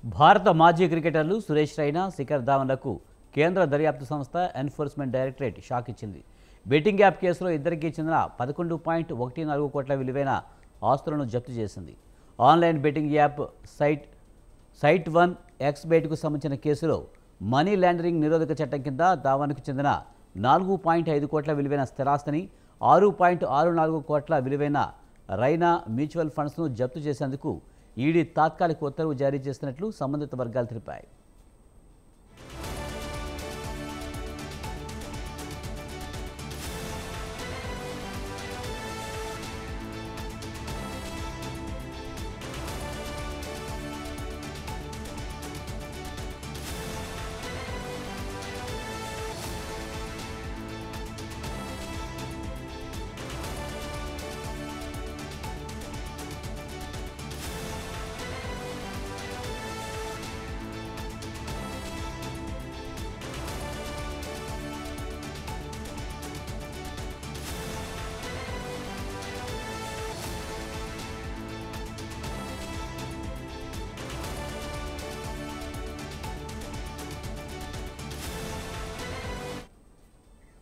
భారత మాజీ క్రికెటర్లు సురేష్ రైనా, శిఖర్ ధావన్లకు కేంద్ర దర్యాప్తు సంస్థ ఎన్ఫోర్స్మెంట్ డైరెక్టరేట్ షాక్ ఇచ్చింది. బెట్టింగ్ యాప్ కేసులో ఇద్దరికీ చెందిన 11.14 కోట్ల విలువైన ఆస్తులను జప్తు చేసింది. Online betting app site one ఎక్స్బెట్కు సంబంధించిన కేసులో మనీ లాండరింగ్ నిరోధక చట్టం కింద ధావన్కు చెందిన 4.5 కోట్ల విలువైన స్థిరాస్తిని, 6.64 కోట్ల విలువైన రైనా మ్యూచువల్ ఫండ్స్ను జప్తు చేసేందుకు ఈడీ తాత్కాలిక ఉత్తర్వు జారీ చేసినట్లు సంబంధిత వర్గాలు తెలిపాయి.